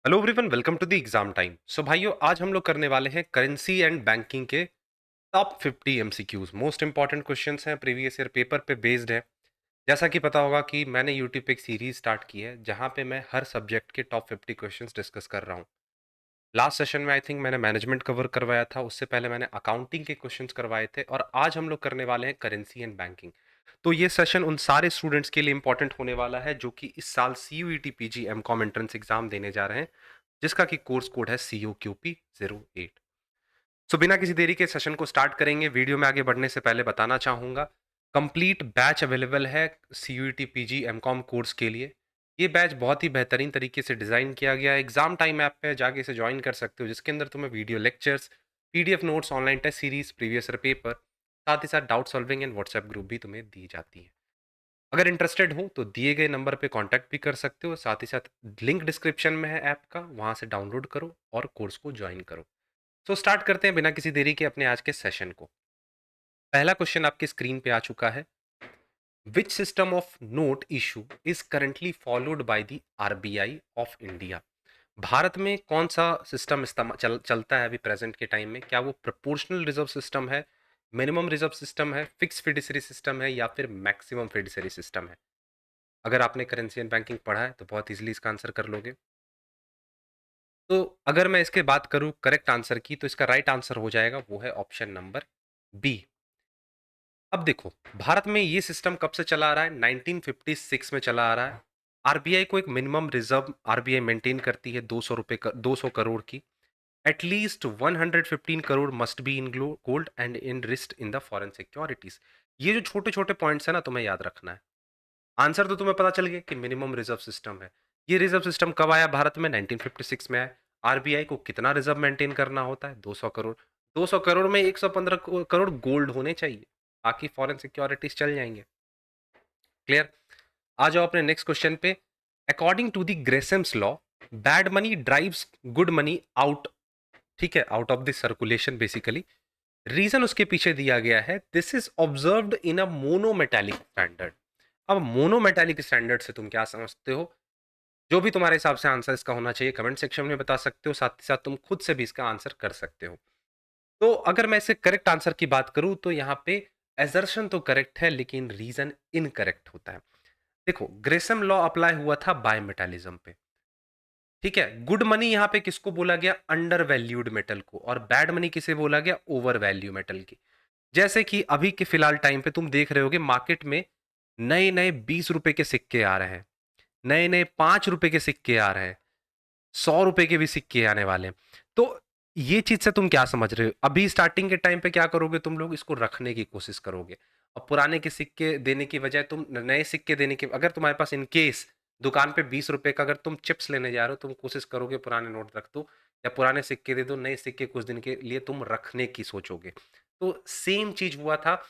Hello everyone, welcome to the exam time. So भाइयों, आज हम लोग करने वाले हैं करेंसी एंड बैंकिंग के top 50 MCQs. Most important questions हैं, प्रीवियस ईयर पेपर पे बेस्ड है। जैसा कि पता होगा कि मैंने यूट्यूब पे एक सीरीज स्टार्ट की है जहां पे मैं हर सब्जेक्ट के टॉप 50 क्वेश्चंस डिस्कस कर रहा हूं। लास्ट सेशन में आई थिंक मैंने मैनेजमेंट कवर करवाया था, उससे पहले मैंने अकाउंटिंग के क्वेश्चंस करवाए थे, और आज हम लोग करने वाले हैं करेंसी एंड बैंकिंग। तो ये सेशन उन सारे स्टूडेंट्स के लिए इंपॉर्टेंट होने वाला है जो कि इस साल CUET PG MCom entrance exam देने जा रहे हैं, जिसका कि कोर्स कोड है COQP08। सो बिना किसी देरी के सेशन को स्टार्ट करेंगे। वीडियो में आगे बढ़ने से पहले बताना चाहूंगा, कंप्लीट बैच अवेलेबल है CUET PG एमकॉम कोर्स के लिए। ये बैच बहुत ही बेहतरीन तरीके से डिजाइन किया गया है। एग्जाम टाइम ऐप पे जाके इसे ज्वाइन कर सकते हो, जिसके अंदर तुम्हें video lectures, PDF notes, online test series, previous year paper, साथ ही साथ doubt solving and WhatsApp group भी तुम्हें दी जाती है। अगर इंटरेस्टेड हो तो दिए गए नंबर पे कांटेक्ट भी कर सकते हो। साथ ही साथ लिंक डिस्क्रिप्शन में है ऐप का, वहां से डाउनलोड करो और कोर्स को ज्वाइन करो। तो स्टार्ट करते हैं बिना किसी देरी के अपने आज के सेशन को। पहला क्वेश्चन आपके स्क्रीन पे आ चुका है। Which system of note issue is currently followed by the RBI of India? Bharat में कौन सा सिस्टम चलता है अभी प्रेजेंट के टाइम में? क्या वो प्रोपोर्शनल रिजर्व सिस्टम है, मिनिमम रिजर्व सिस्टम है, फिक्स फिडिसरी सिस्टम है, या फिर मैक्सिमम फिडिसरी सिस्टम है? अगर आपने करेंसी एंड बैंकिंग पढ़ा है तो बहुत इजीली इसका आंसर कर लोगे। तो अगर मैं इसके बात करूं करेक्ट आंसर की, तो इसका राइट आंसर हो जाएगा, वो है ऑप्शन नंबर बी। अब देखो, भारत में ये सिस्टम कब से चला आ रहा है? 1956 में चला आ रहा है। आरबीआई को एक मिनिमम रिजर्व आरबीआई मेंटेन करती है 200 करोड़ की। At least 115 crore must be in gold and in wrist in the foreign securities. ये जो छोटे छोटे पॉइंट्स है ना, तुम्हें याद रखना है। आंसर तो तुम्हें पता चल गया कि मिनिमम रिजर्व सिस्टम है। ये रिजर्व सिस्टम कब आया भारत में? 1956 में आया। आरबीआई को कितना रिजर्व मेंटेन करना होता है? 200 करोड़। 200 करोड़ में 115 करोड़ गोल्ड होने चाहिए, बाकी फॉरेन सिक्योरिटीज चल जाएंगे। क्लियर? आ जाओ अपने नेक्स्ट क्वेश्चन पे। According to the Gresham's law, bad money drives good money out, ठीक है, out of the circulation basically. Reason उसके पीछे दिया गया है, this is observed in a monometallic standard. अब मोनोमेटालिक स्टैंडर्ड से तुम क्या समझते हो? जो भी तुम्हारे हिसाब से आंसर इसका होना चाहिए कमेंट सेक्शन में बता सकते हो, साथ ही साथ तुम खुद से भी इसका आंसर कर सकते हो। तो अगर मैं इसे करेक्ट आंसर की बात करूं तो यहाँ पे एजर्शन तो करेक्ट है, लेकिन रीजन इनकरेक्ट होता है। देखो, ग्रेसम लॉ अप्लाई हुआ था बाय मेटालिज्म पे, ठीक है। गुड मनी यहाँ पे किसको बोला गया? अंडर वैल्यूड मेटल को। और बैड मनी किसे बोला गया? ओवर वैल्यू मेटल की। जैसे कि अभी के फिलहाल टाइम पे तुम देख रहे होगे मार्केट में नए नए 20 रुपए के सिक्के आ रहे हैं, नए नए 5 रुपए के सिक्के आ रहे हैं, 100 रुपए के भी सिक्के आने वाले हैं। तो ये चीज से तुम क्या समझ रहे हो? अभी स्टार्टिंग के टाइम पे क्या करोगे तुम लोग? इसको रखने की कोशिश करोगे। और पुराने के सिक्के देने की बजाय तुम नए सिक्के देने के, अगर तुम्हारे पास इन केस दुकान पे 20 रुपए का अगर तुम चिप्स लेने जा रहे हो, तुम कोशिश करोगे पुराने नोट रख दो या पुराने सिक्के दे दो, नए सिक्के कुछ दिन के लिए तुम रखने की सोचोगे। तो सेम चीज हुआ था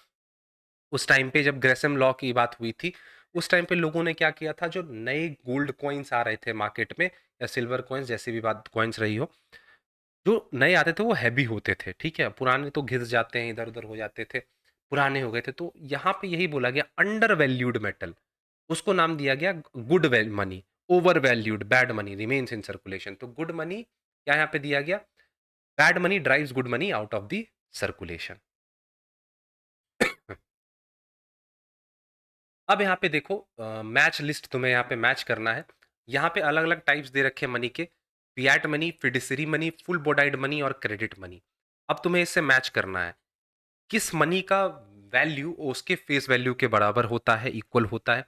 उस टाइम पे जब ग्रेसम लॉ की बात हुई थी। उस टाइम पे लोगों ने क्या किया था, जो नए गोल्ड कॉइन्स आ रहे थे मार्केट में या सिल्वर कॉइन्स, जैसी भी बात कॉइन्स रही हो, जो नए आते थे वो हैवी होते थे, ठीक है। पुराने तो घिस जाते हैं, इधर उधर हो जाते थे, पुराने हो गए थे। तो यहाँ पे यही बोला गया अंडर वैल्यूड मेटल, उसको नाम दिया गया good money. Over valued bad money remains in circulation. तो गुड मनी क्या यहाँ पे दिया गया? Bad money drives good money out of the circulation. अब यहाँ पे देखो, मैच लिस्ट तुम्हें यहाँ पे मैच करना है। यहाँ पे अलग अलग टाइप्स दे रखे मनी के, fiat money, fiduciary money, full bodied money और क्रेडिट मनी। अब तुम्हें इससे मैच करना है किस मनी का वैल्यू उसके फेस वैल्यू के बराबर होता है, इक्वल होता है।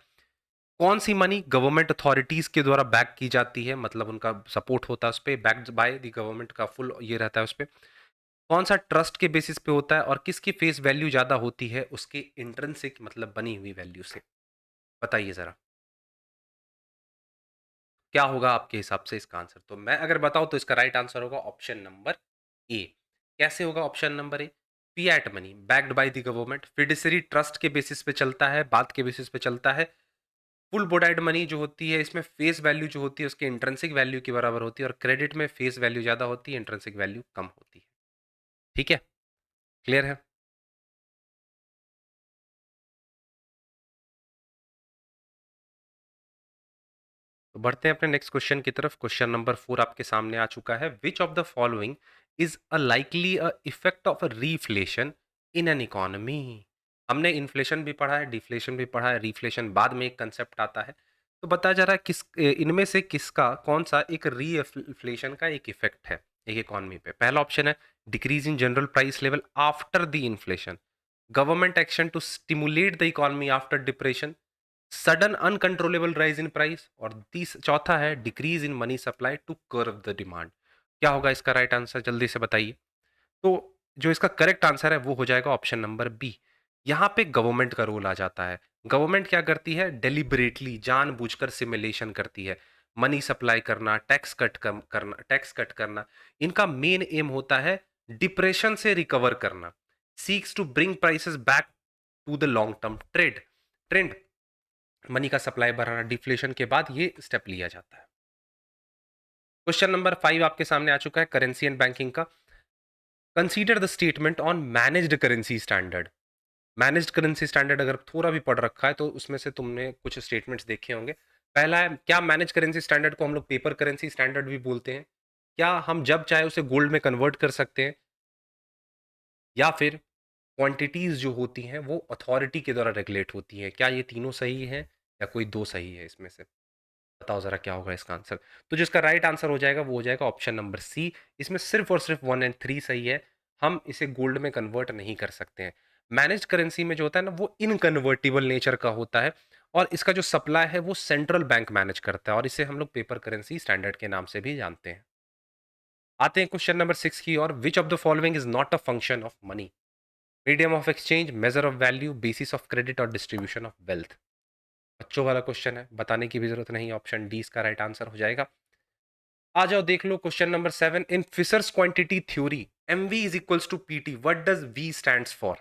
कौन सी मनी गवर्नमेंट अथॉरिटीज के द्वारा बैक की जाती है, मतलब उनका सपोर्ट होता है उस पर, बैक्ड बाय द गवर्नमेंट का फुल ये रहता है उस पर। कौन सा ट्रस्ट के बेसिस पे होता है, और किसकी फेस वैल्यू ज्यादा होती है उसके इंट्रिंसिक मतलब बनी हुई वैल्यू से। बताइए जरा, क्या होगा आपके हिसाब से इसका आंसर? तो मैं अगर बताऊं तो इसका राइट आंसर होगा ऑप्शन नंबर ए। कैसे होगा option number A? Fiat money backed by the government, fiduciary trust के बेसिस पे चलता है, बात के बेसिस पे चलता है। फुल बोडाइड मनी जो होती है, इसमें फेस वैल्यू जो होती है उसके इंट्रिंसिक वैल्यू के बराबर होती है, और क्रेडिट में फेस वैल्यू ज्यादा होती है, इंट्रिंसिक वैल्यू कम होती है। ठीक है, क्लियर है? तो बढ़ते हैं अपने नेक्स्ट क्वेश्चन की तरफ। क्वेश्चन नंबर 4 आपके सामने आ चुका है। विच of the following is a likely a effect of a रीफ्लेशन in an economy? हमने इन्फ्लेशन भी पढ़ा है, डिफ्लेशन भी पढ़ा है, रिफ्लेशन बाद में एक कंसेप्ट आता है। तो बताया जा रहा है इनमें से किसका कौन सा एक रीइन्फ्लेशन का एक इफेक्ट है एक इकोनॉमी पे। पहला ऑप्शन है decrease in general price level after the inflation, government action to stimulate the economy after depression, sudden uncontrollable rise in price, और चौथा है decrease in money supply to curb the demand. क्या होगा इसका right answer, जल्दी से बताइए। तो जो इसका करेक्ट आंसर है वो हो जाएगा ऑप्शन नंबर बी। यहाँ पे गवर्नमेंट का रोल आ जाता है। गवर्नमेंट क्या करती है, डेलिबरेटली जानबूझकर सिमुलेशन करती है, मनी सप्लाई करना, टैक्स कट करना। इनका मेन एम होता है डिप्रेशन से रिकवर करना, seeks to bring prices back to the long term trend. Money का सप्लाई बढ़ाना, डिफ्लेशन के बाद ये स्टेप लिया जाता है। क्वेश्चन नंबर 5 आपके सामने आ चुका है करेंसी एंड बैंकिंग का। Consider the statement on managed currency standard. Managed currency standard अगर थोड़ा भी पढ़ रखा है तो उसमें से तुमने कुछ स्टेटमेंट्स देखे होंगे। पहला है, क्या मैनेज करेंसी स्टैंडर्ड को हम लोग पेपर करेंसी स्टैंडर्ड भी बोलते हैं? क्या हम जब चाहे उसे गोल्ड में कन्वर्ट कर सकते हैं? या फिर क्वांटिटीज जो होती हैं वो अथॉरिटी के द्वारा रेगुलेट होती हैं? क्या ये तीनों सही है या कोई दो सही है इसमें से? बताओ ज़रा क्या होगा इसका आंसर। तो जो इसका राइट आंसर हो जाएगा वो हो जाएगा ऑप्शन नंबर सी। इसमें सिर्फ और सिर्फ 1 एंड 3 सही है। हम इसे गोल्ड में कन्वर्ट नहीं कर सकते हैं। मैनेज्ड करेंसी में जो होता है ना वो इनकन्वर्टिबल नेचर का होता है, और इसका जो सप्लाई है वो सेंट्रल बैंक मैनेज करता है, और इसे हम लोग पेपर करेंसी स्टैंडर्ड के नाम से भी जानते हैं। आते हैं क्वेश्चन नंबर 6 की ओर। Which of the following is not a function of money? Medium of exchange, measure of value, basis of credit और डिस्ट्रीब्यूशन ऑफ वेल्थ। बच्चों वाला क्वेश्चन है, बताने की भी जरूरत नहीं, ऑप्शन डी इसका राइट आंसर हो जाएगा। आ जाओ देख लो question number 7। In Fisher's quantity theory MV is equals to PT, what does V stands for?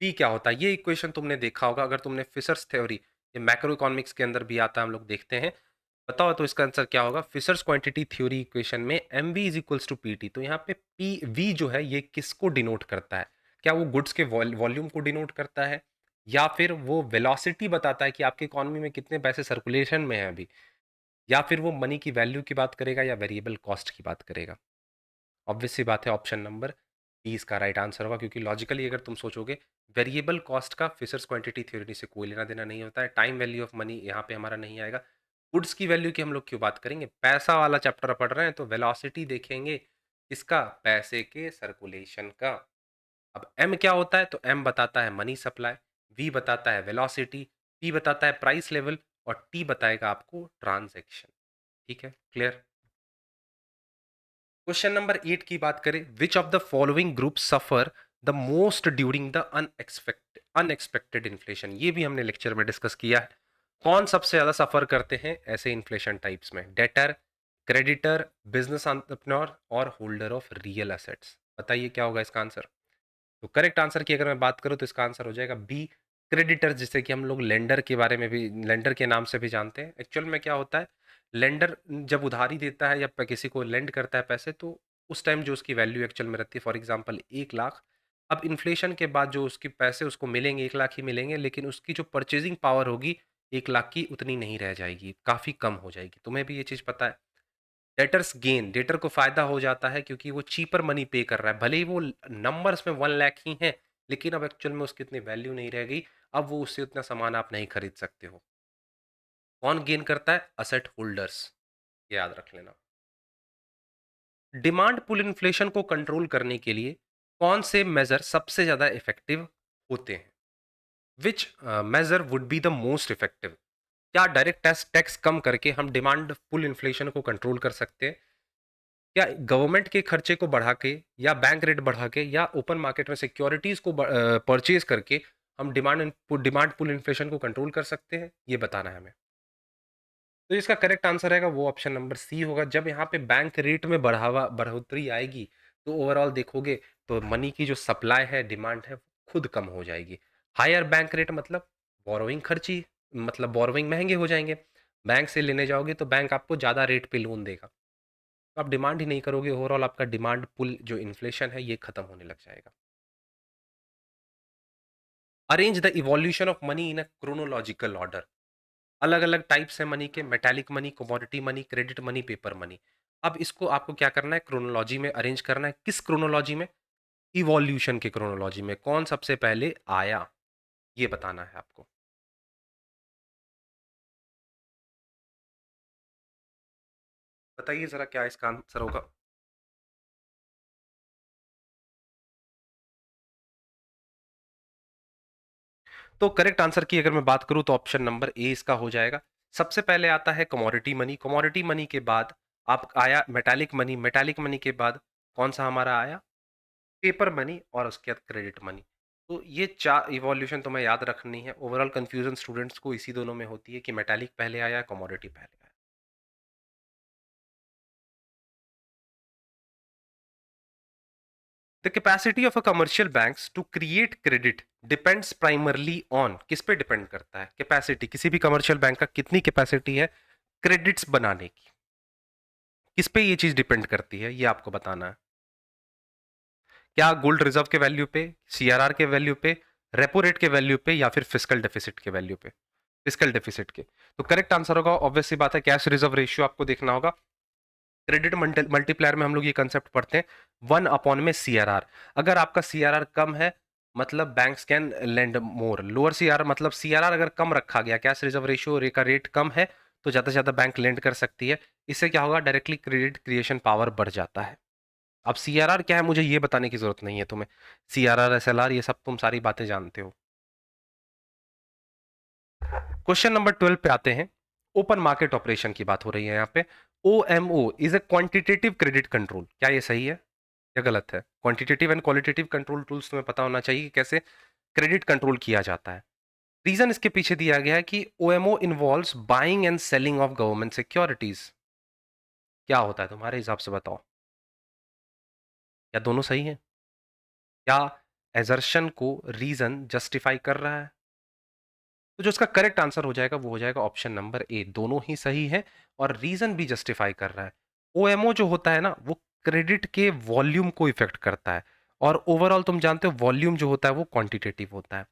P क्या होता है, ये इक्वेशन तुमने देखा होगा अगर तुमने फिशर्स थ्योरी, ये मैक्रो इकोनॉमिक्स के अंदर भी आता है, हम लोग देखते हैं। बताओ तो इसका आंसर क्या होगा। फिशर्स क्वांटिटी थ्योरी इक्वेशन में M V is equals to P T, तो यहाँ पे पी वी जो है ये किसको डिनोट करता है? क्या वो गुड्स के वॉल्यूम को डिनोट करता है, या फिर वो वेलोसिटी बताता है कि आपके इकोनॉमी में कितने पैसे सर्कुलेशन में है अभी, या फिर वो मनी की वैल्यू की बात करेगा या वेरिएबल कॉस्ट की बात करेगा? ऑब्वियस सी बात है ऑप्शन नंबर डी इसका राइट आंसर होगा, क्योंकि लॉजिकली अगर तुम सोचोगे वेरिएबल कॉस्ट का फिशर्स क्वांटिटी थ्योरी से कोई लेना देना नहीं होता है। टाइम वैल्यू ऑफ मनी यहाँ पे हमारा नहीं आएगा। गुड्स की वैल्यू की हम लोग क्यों बात करेंगे, पैसा वाला चैप्टर पढ़ रहे हैं तो वेलोसिटी देखेंगे इसका, पैसे के सर्कुलेशन का। अब एम क्या होता है, तो एम बताता है मनी सप्लाई, वी बताता है वेलोसिटी, पी बताता है प्राइस लेवल, और टी बताएगा आपको ट्रांजैक्शन। ठीक है, क्लियर। क्वेश्चन नंबर 8 की बात करें। विच of the following group suffer the most during the unexpected inflation? ये भी हमने लेक्चर में डिस्कस किया है। कौन सबसे ज्यादा सफर करते हैं ऐसे इन्फ्लेशन टाइप्स में? डेटर, क्रेडिटर, बिजनेस एंटरप्रेन्योर और होल्डर ऑफ रियल एसेट्स। बताइए क्या होगा इसका आंसर। तो करेक्ट आंसर की अगर मैं बात करूं तो इसका आंसर हो जाएगा बी, क्रेडिटर, जिसे कि हम लोग लेंडर के बारे में भी, लेंडर के नाम से भी जानते हैं। एक्चुअल में क्या होता है, लेंडर जब उधारी देता है या किसी को लेंड करता है पैसे, तो उस टाइम जो उसकी वैल्यू एक्चुअल में रहती है, फॉर एग्जांपल 1 लाख, अब इन्फ्लेशन के बाद जो उसके पैसे उसको मिलेंगे 1 लाख ही मिलेंगे, लेकिन उसकी जो परचेजिंग पावर होगी 1 लाख की उतनी नहीं रह जाएगी, काफ़ी कम हो जाएगी। तुम्हें भी ये चीज़ पता है। डेटर्स गेन, डेटर को फायदा हो जाता है क्योंकि वो चीपर मनी पे कर रहा है, भले ही वो नंबर्स में 1 लाख ही है, लेकिन अब एक्चुअल में उसकी इतनी वैल्यू नहीं रह गई। अब वो उससे उतना सामान आप नहीं खरीद सकते हो। कौन गेन करता है? असेट होल्डर्स, याद रख लेना। डिमांड पुल इन्फ्लेशन को कंट्रोल करने के लिए कौन से मेजर सबसे ज्यादा इफेक्टिव होते हैं? Which measure would be the most effective? क्या डायरेक्ट टैक्स टैक्स कम करके हम डिमांड पुल इन्फ्लेशन को कंट्रोल कर सकते हैं? क्या गवर्नमेंट के खर्चे को बढ़ा के, या बैंक रेट बढ़ा के, या ओपन मार्केट में सिक्योरिटीज को परचेज करके हम डिमांड पुल इन्फ्लेशन को कंट्रोल कर सकते हैं? ये बताना है हमें। तो इसका करेक्ट आंसर रहेगा वो ऑप्शन नंबर सी होगा। जब यहाँ पे बैंक रेट में बढ़ोतरी आएगी तो ओवरऑल देखोगे तो मनी की जो सप्लाई है, डिमांड है, खुद कम हो जाएगी। हायर बैंक रेट मतलब बोरोइंग खर्ची, मतलब बोरोइंग महंगे हो जाएंगे। बैंक से लेने जाओगे तो बैंक आपको ज़्यादा रेट पे लोन देगा, तो आप डिमांड ही नहीं करोगे, ओवरऑल आपका डिमांड पुल जो इन्फ्लेशन है ये खत्म होने लग जाएगा। Arrange the evolution of money in a chronological order. अलग अलग टाइप्स है मनी के, metallic money, commodity money, credit money, paper money. अब इसको आपको क्या करना है, क्रोनोलॉजी में अरेंज करना है। किस क्रोनोलॉजी में? इवोल्यूशन के क्रोनोलॉजी में। कौन सबसे पहले आया ये बताना है आपको। बताइए जरा क्या इसका आंसर होगा। तो करेक्ट आंसर की अगर मैं बात करूं तो ऑप्शन नंबर ए इसका हो जाएगा। सबसे पहले आता है कमोडिटी मनी, कमोडिटी मनी के बाद आप आया मेटालिक मनी, मेटालिक मनी के बाद कौन सा हमारा आया, पेपर मनी, और उसके बाद क्रेडिट मनी। तो ये चार इवोल्यूशन तुम्हें याद रखनी है। ओवरऑल कंफ्यूजन स्टूडेंट्स को इसी दोनों में होती है कि मेटालिक पहले आया, कमोडिटी पहले आया। The capacity of a commercial banks to create credit depends primarily on, किस पे डिपेंड करता है? कैपेसिटी, किसी भी कमर्शियल बैंक का कितनी कैपेसिटी है क्रेडिट्स बनाने की, किस पे ये चीज डिपेंड करती है, ये आपको बताना है। क्या गोल्ड रिजर्व के वैल्यू पे, सीआरआर के वैल्यू पे, रेपो रेट के वैल्यू पे, या फिर फिजिकल डेफिसिट के वैल्यू पे? फिजिकल डेफिसिट के। तो करेक्ट आंसर होगा ऑब्वियस सी बात है कैश रिजर्व रेशियो आपको देखना होगा। क्रेडिट मल्टीप्लायर में हम लोग ये कंसेप्ट पढ़ते हैं 1 अपॉन में सीआरआर। अगर आपका सीआरआर कम है मतलब banks can lend more, lower CRR मतलब सीआरआर अगर कम रखा गया, कैश रिजर्व रेशियो का रेट कम है, तो ज्यादा से ज्यादा बैंक लेंड कर सकती है। इससे क्या होगा, डायरेक्टली क्रेडिट क्रिएशन पावर बढ़ जाता है। अब सीआरआर क्या है मुझे ये बताने की जरूरत नहीं है तुम्हें, सीआरआर एसएलआर ये सब तुम सारी बातें जानते हो। क्वेश्चन नंबर 12 पे आते हैं। ओपन मार्केट ऑपरेशन की बात हो रही है यहाँ पे। OMO is a quantitative credit control, क्या ये सही है या गलत है? Quantitative and qualitative control tools तुम्हें पता होना चाहिए कि कैसे क्रेडिट कंट्रोल किया जाता है। रीजन इसके पीछे दिया गया है कि OMO involves buying and selling of government securities. क्या होता है तुम्हारे हिसाब से बताओ, क्या दोनों सही है? क्या एजर्शन को रीजन जस्टिफाई कर रहा है? तो जो इसका करेक्ट आंसर हो जाएगा वो हो जाएगा ऑप्शन नंबर ए, दोनों ही सही है और रीजन भी जस्टिफाई कर रहा है। ओएमओ जो होता है ना वो क्रेडिट के वॉल्यूम को इफेक्ट करता है, और ओवरऑल तुम जानते हो वॉल्यूम जो होता है वो क्वांटिटेटिव होता है।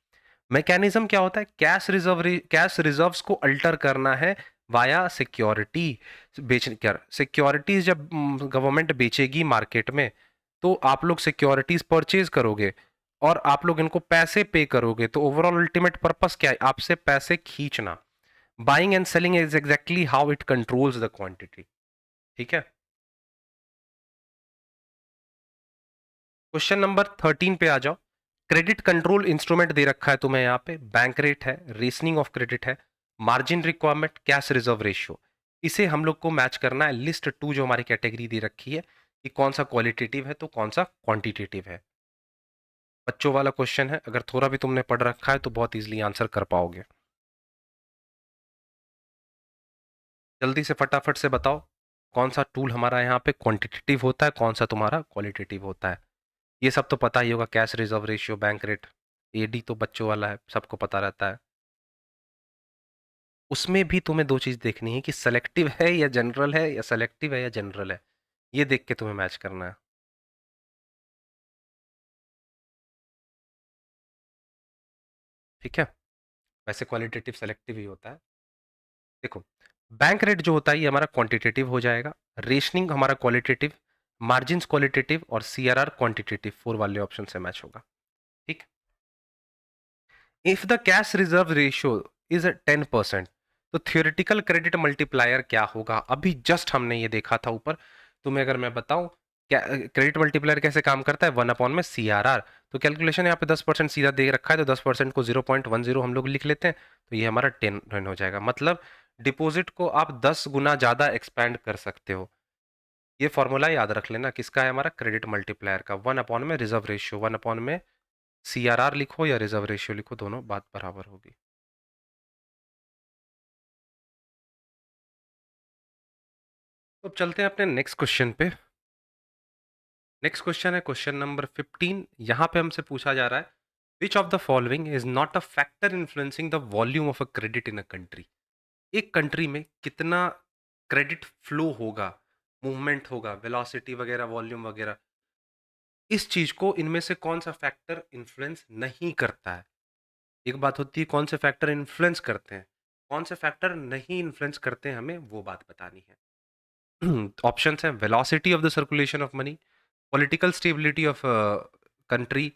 मैकेनिज्म क्या होता है, कैश रिजर्व्स को अल्टर करना है वाया सिक्योरिटी बेच कर। सिक्योरिटीज जब गवर्नमेंट बेचेगी मार्केट में तो आप लोग सिक्योरिटीज परचेज करोगे और आप लोग इनको पैसे पे करोगे, तो ओवरऑल अल्टीमेट पर्पस क्या है, आपसे पैसे खींचना। Buying and selling is exactly how it controls the quantity. ठीक है। क्वेश्चन नंबर 13 पे आ जाओ। क्रेडिट कंट्रोल इंस्ट्रूमेंट दे रखा है तुम्हें यहाँ पे, बैंक रेट है, रेशनिंग ऑफ क्रेडिट है, margin requirement, cash reserve ratio. इसे हम लोग को मैच करना है लिस्ट टू जो हमारी कैटेगरी दे रखी है कि कौन सा क्वालिटेटिव है तो कौन सा क्वांटिटेटिव है। बच्चों वाला क्वेश्चन है, अगर थोड़ा भी तुमने पढ़ रखा है तो बहुत इजीली आंसर कर पाओगे। जल्दी से फटाफट से बताओ कौन सा टूल हमारा यहाँ पे क्वांटिटेटिव होता है, कौन सा तुम्हारा क्वालिटेटिव होता है। ये सब तो पता ही होगा, cash reserve ratio, bank rate, एडी तो बच्चों वाला है, सबको पता रहता है। उसमें भी तुम्हें दो चीज देखनी है कि सेलेक्टिव है या जनरल है, या सेलेक्टिव है या जनरल है। ये देख के तुम्हें मैच करना है। ठीक है। वैसे क्वालिटेटिव सेलेक्टिव ही होता है। देखो, बैंक रेट जो होता है ये हमारा क्वांटिटेटिव हो जाएगा, रेशनिंग हमारा क्वालिटेटिव, मार्जिन क्वालिटेटिव, और सीआरआर क्वांटिटेटिव, 4 वाले ऑप्शन से मैच होगा। ठीक। If the cash reserve ratio is 10%, तो थियोरेटिकल क्रेडिट मल्टीप्लायर क्या होगा? अभी जस्ट हमने ये देखा था ऊपर। तुम्हें अगर मैं बताऊं क्या क्रेडिट मल्टीप्लायर कैसे काम करता है, 1 अपॉन में सीआरआर। तो कैलकुलेशन यहाँ पे 10% सीधा दे रखा है, तो 10% को 0.10 हम लोग लिख लेते हैं, तो ये हमारा 10 हो जाएगा। मतलब डिपॉजिट को आप 10 गुना ज्यादा एक्सपैंड कर सकते हो। ये फॉर्मूला याद रख लेना, किसका है, हमारा क्रेडिट मल्टीप्लायर का। 1 अपॉन में रिजर्व रेशियो, 1 अपॉन में सीआरआर लिखो या रिजर्व रेशियो लिखो, दोनों बात बराबर होगी। तो अब चलते हैं अपने नेक्स्ट क्वेश्चन पे। नेक्स्ट क्वेश्चन है क्वेश्चन नंबर 15। यहाँ पे हमसे पूछा जा रहा है विच of the following is not a factor influencing the volume of a credit in a country. एक कंट्री में कितना क्रेडिट फ्लो होगा, मूवमेंट होगा, वेलोसिटी वगैरह, वॉल्यूम वगैरह, इस चीज को इनमें से कौन सा फैक्टर इन्फ्लुएंस नहीं करता है। एक बात होती है कौन से फैक्टर इन्फ्लुएंस करते हैं, कौन से फैक्टर नहीं इन्फ्लुएंस करते हैं, हमें वो बात बतानी है। ऑप्शंस हैं velocity of the circulation of money, political stability of country,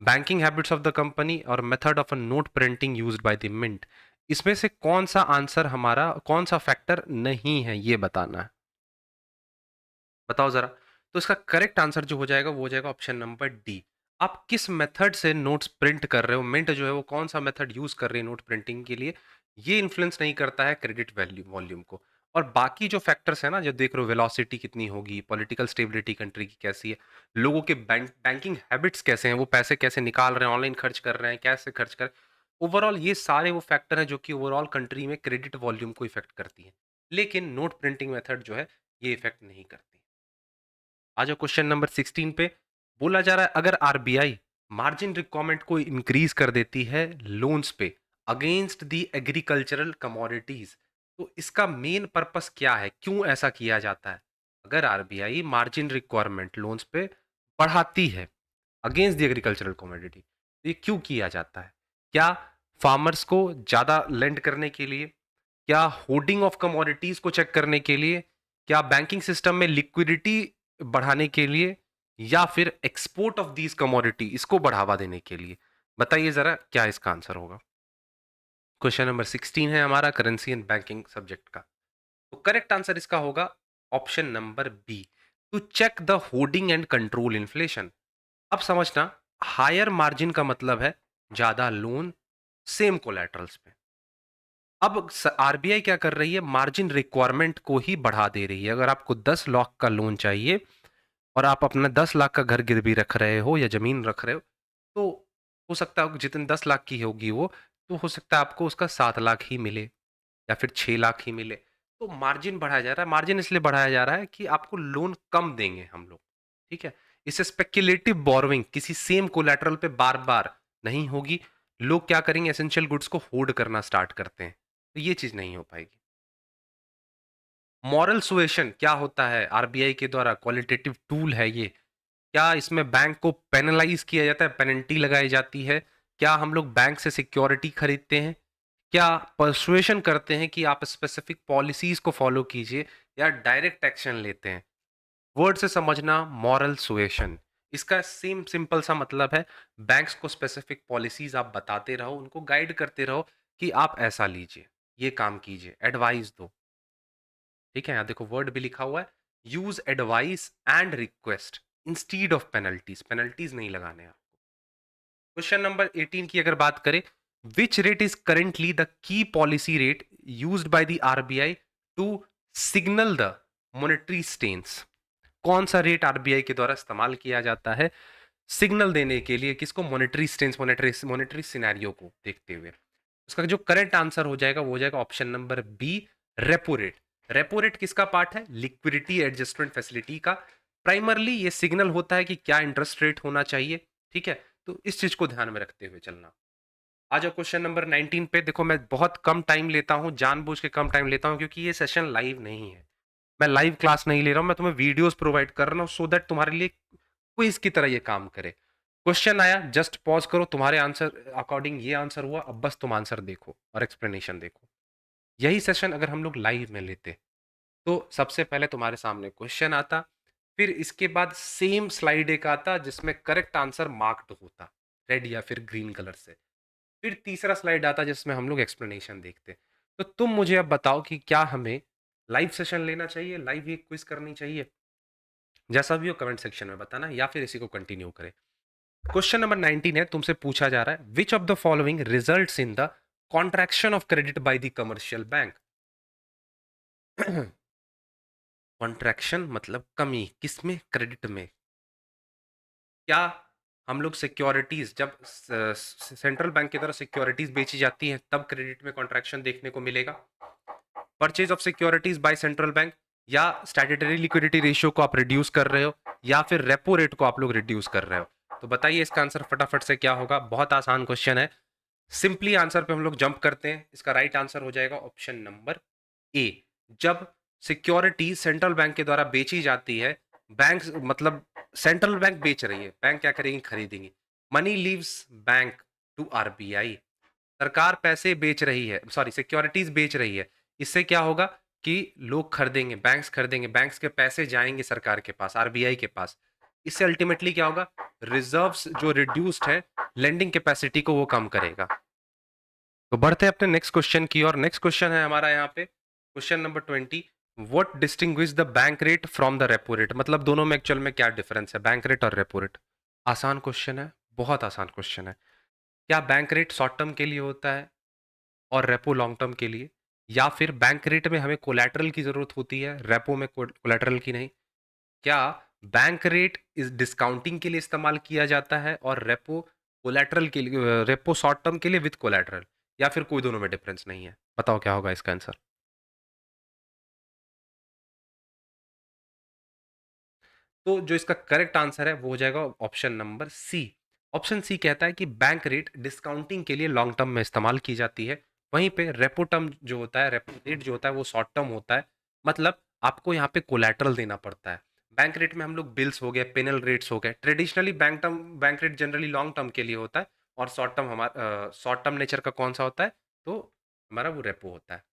banking habits of the company और method of a note printing used by the mint. इसमें से कौन सा आंसर हमारा, कौन सा फैक्टर नहीं है, ये बताना है। बताओ जरा। तो इसका करेक्ट आंसर जो हो जाएगा वो हो जाएगा ऑप्शन नंबर डी। आप किस मेथड से नोट्स प्रिंट कर रहे हो, मिंट जो है वो कौन सा मेथड यूज कर रही है नोट प्रिंटिंग के लिए, ये इन्फ्लुएंस नहीं करता है क्रेडिट वैल्यू वॉल्यूम को। और बाकी जो फैक्टर्स है ना, जो देख रहे हो, वेलोसिटी कितनी होगी, पॉलिटिकल स्टेबिलिटी कंट्री की कैसी है, लोगों के बैंकिंग हैबिट्स कैसे हैं, वो पैसे कैसे निकाल रहे हैं, ऑनलाइन खर्च कर रहे हैं, कैसे खर्च कर, ओवरऑल ये सारे वो फैक्टर हैं जो कि ओवरऑल कंट्री में क्रेडिट वॉल्यूम को इफेक्ट करती है। लेकिन नोट प्रिंटिंग मेथड जो है ये इफेक्ट नहीं करती। आ जाओ क्वेश्चन नंबर 16 पे। बोला जा रहा है अगर आरबीआई मार्जिन रिक्वायरमेंट को इंक्रीज कर देती है लोन्स पे अगेंस्ट दी एग्रीकल्चरल कमोडिटीज, तो इसका मेन पर्पस क्या है, क्यों ऐसा किया जाता है? अगर आरबीआई मार्जिन रिक्वायरमेंट लोन्स पे बढ़ाती है अगेंस्ट दी एग्रीकल्चरल कमोडिटी, तो ये क्यों किया जाता है? क्या फार्मर्स को ज्यादा लेंड करने के लिए, क्या होर्डिंग ऑफ कमोडिटीज को चेक करने के लिए, क्या बैंकिंग सिस्टम में लिक्विडिटी बढ़ाने के लिए, या फिर एक्सपोर्ट ऑफ दीज कमोडिटी इसको बढ़ावा देने के लिए? बताइए जरा क्या इसका आंसर होगा। क्वेश्चन नंबर 16 है हमारा करेंसी एंड बैंकिंग सब्जेक्ट का। तो करेक्ट आंसर इसका होगा option number B, to check the hoarding and control inflation. अब समझना, हायर मार्जिन का मतलब है ज्यादा लोन सेम कोलैटरल्स पे। अब आरबीआई क्या कर रही है, मार्जिन रिक्वायरमेंट को ही बढ़ा दे रही है। अगर आपको 10 लाख का लोन चाहिए और आप अपना 10 लाख का घर गिरवी रख रहे हो या जमीन रख रहे हो, तो हो सकता है जितने 10 लाख की होगी वो, तो हो सकता है आपको उसका 7 लाख ही मिले या फिर 6 लाख ही मिले। तो मार्जिन बढ़ाया जा रहा है। मार्जिन इसलिए बढ़ाया जा रहा है कि आपको लोन कम देंगे हम लोग, ठीक है। इससे स्पेक्युलेटिव बोरोइंग किसी सेम कोलैटरल पे बार बार नहीं होगी। लोग क्या करेंगे, एसेंशियल गुड्स को होल्ड करना स्टार्ट करते हैं, तो ये चीज नहीं हो पाएगी। मॉरल सुएशन क्या होता है, आरबीआई के द्वारा क्वालिटेटिव टूल है ये। क्या इसमें बैंक को पेनलाइज किया जाता है, पेनल्टी लगाई जाती है? क्या हम लोग बैंक से सिक्योरिटी खरीदते हैं? क्या परसुएशन करते हैं कि आप स्पेसिफिक पॉलिसीज को फॉलो कीजिए, या डायरेक्ट एक्शन लेते हैं? वर्ड से समझना, मॉरल सुएशन, इसका सेम सिंपल सा मतलब है, बैंक्स को स्पेसिफिक पॉलिसीज आप बताते रहो, उनको गाइड करते रहो कि आप ऐसा लीजिए, ये काम कीजिए, एडवाइस दो। ठीक है, यहाँ देखो वर्ड भी लिखा हुआ है, use advice and request instead of penalties, penalties नहीं लगाने हैं। क्वेश्चन नंबर 18 की अगर बात करें, which rate is currently the key policy rate used by the RBI to signal the monetary stance? कौन सा रेट आरबीआई के द्वारा इस्तेमाल किया जाता है सिग्नल देने के लिए, किसको? Monetary stance, monetary monetary scenario को देखते हुए। उसका जो करेक्ट आंसर हो जाएगा वो हो जाएगा option number B, repo rate. Repo rate किसका पार्ट है? लिक्विडिटी एडजस्टमेंट फैसिलिटी का। प्राइमरली ये सिग्नल होता है कि क्या इंटरेस्ट रेट होना चाहिए, ठीक है। तो इस चीज को ध्यान में रखते हुए चलना। आ जाओ क्वेश्चन नंबर 19 पे। देखो मैं बहुत कम टाइम लेता हूं, जानबूझ के कम टाइम लेता हूं, क्योंकि ये सेशन लाइव नहीं है। मैं लाइव क्लास नहीं ले रहा हूं, मैं तुम्हें वीडियोस प्रोवाइड कर रहा हूं सो दैट तुम्हारे लिए क्विज की तरह ये काम करे। क्वेश्चन आया, जस्ट पॉज करो, तुम्हारे आंसर अकॉर्डिंग ये आंसर हुआ, अब बस तुम आंसर देखो और एक्सप्लेनेशन देखो। यही सेशन अगर हम लोग लाइव में लेते तो सबसे पहले तुम्हारे सामने क्वेश्चन आता, फिर इसके बाद सेम स्लाइड एक आता जिसमें करेक्ट आंसर मार्क्ड होता रेड या फिर ग्रीन कलर से, फिर तीसरा स्लाइड आता जिसमें हम लोग एक्सप्लेनेशन देखते। तो तुम मुझे अब बताओ कि क्या हमें लाइव सेशन लेना चाहिए, लाइव ये क्विज करनी चाहिए? जैसा भी हो कमेंट सेक्शन में बताना, या फिर इसी को कंटिन्यू करें। क्वेश्चन नंबर 19 है, तुमसे पूछा जा रहा है, विच of the following results in the contraction of credit by the commercial bank? Contraction मतलब कमी, किसमें? क्रेडिट में। क्या हम लोग सिक्योरिटीज, जब सेंट्रल बैंक की तरफ सिक्योरिटीज बेची जाती हैं तब क्रेडिट में कॉन्ट्रैक्शन देखने को मिलेगा? Purchase of securities by central bank, या स्टैट्यूटरी लिक्विडिटी रेशियो को आप रिड्यूस कर रहे हो, या फिर रेपो रेट को आप लोग रिड्यूस कर रहे हो? तो बताइए इसका आंसर फटाफट से क्या होगा। बहुत आसान क्वेश्चन है, सिंपली आंसर पे हम लोग जंप करते हैं। इसका राइट आंसर हो जाएगा ऑप्शन नंबर ए। जब सिक्योरिटी सेंट्रल बैंक के द्वारा बेची जाती है, बैंक मतलब सेंट्रल बैंक बेच रही है, बैंक क्या करेगी? खरीदेंगी। Money leaves bank to RBI, सरकार पैसे बेच रही है, सॉरी सिक्योरिटीज बेच रही है, इससे क्या होगा कि लोग खरीदेंगे, बैंक्स के पैसे जाएंगे सरकार के पास, आरबीआई के पास। इससे अल्टीमेटली क्या होगा, रिजर्व्स जो रिड्यूस्ड है, लेंडिंग कैपेसिटी को वो कम करेगा। तो बढ़ते हैं अपने नेक्स्ट क्वेश्चन की और नेक्स्ट क्वेश्चन है हमारा यहाँ पे question number 20। What distinguish the bank rate from the repo rate, मतलब दोनों में एक्चुअल में क्या डिफरेंस है, बैंक रेट और रेपो रेट। आसान क्वेश्चन है, बहुत आसान क्वेश्चन है। क्या बैंक रेट शॉर्ट टर्म के लिए होता है और रेपो लॉन्ग टर्म के लिए, या फिर बैंक रेट में हमें कोलैटरल की जरूरत होती है, रेपो में कोलैटरल की नहीं? क्या बैंक रेट इस डिस्काउंटिंग के लिए इस्तेमाल किया जाता है और रेपो कोलैटरल के लिए, रेपो शॉर्ट टर्म के लिए विद कोलैटरल, या फिर कोई दोनों में डिफरेंस नहीं है? बताओ क्या होगा इसका आंसर। तो जो इसका करेक्ट आंसर है वो हो जाएगा option number C. Option C कहता है कि बैंक रेट डिस्काउंटिंग के लिए लॉन्ग टर्म में इस्तेमाल की जाती है, वहीं पे रेपो टर्म जो होता है, रेपो रेट जो होता है वो शॉर्ट टर्म होता है। मतलब आपको यहाँ पे कोलैटरल देना पड़ता है। बैंक रेट में हम लोग बिल्स हो गए, पेनल रेट्स हो गए, traditionally bank rate generally long term के लिए होता है, और शॉर्ट टर्म नेचर का कौन सा होता है, तो हमारा वो रेपो होता है।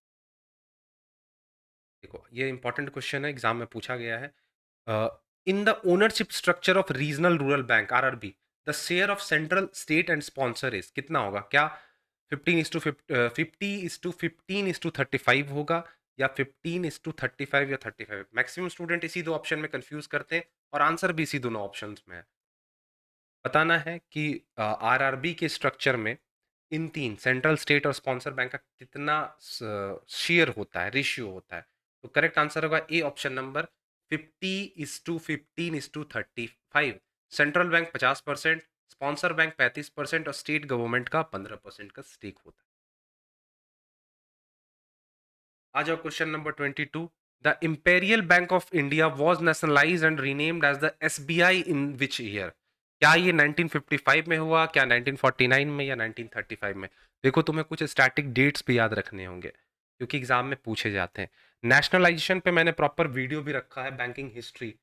देखो ये इंपॉर्टेंट क्वेश्चन है, एग्जाम में पूछा गया है। In the ownership structure of regional rural bank RRB, the share of central state and sponsor is कितना होगा? क्या 15:15 होगा, या 15:35 या 35? मैक्सिमम स्टूडेंट इसी दो ऑप्शन में कंफ्यूज करते हैं और आंसर भी इसी दोनों ऑप्शंस में है। बताना है कि आरआरबी के स्ट्रक्चर में इन तीन सेंट्रल स्टेट और स्पॉन्सर बैंक का कितना शेयर होता है, रेशियो होता है। तो करेक्ट आंसर होगा A option number 50:15:35। Central bank 50%, sponsor bank 35% और स्टेट गवर्नमेंट का 15% का स्टेक होता है। आ जाओ question number 22। The imperial bank of India was nationalise and renamed as the SBI in which year? क्या ये 1955 में हुआ, क्या 1949 में, या 1935 में? देखो तुम्हें कुछ स्टैटिक डेट्स भी याद रखने होंगे क्योंकि एग्जाम में पूछे जाते हैं। नेशनलाइजेशन पे मैंने प्रॉपर वीडियो भी रखा है, banking history,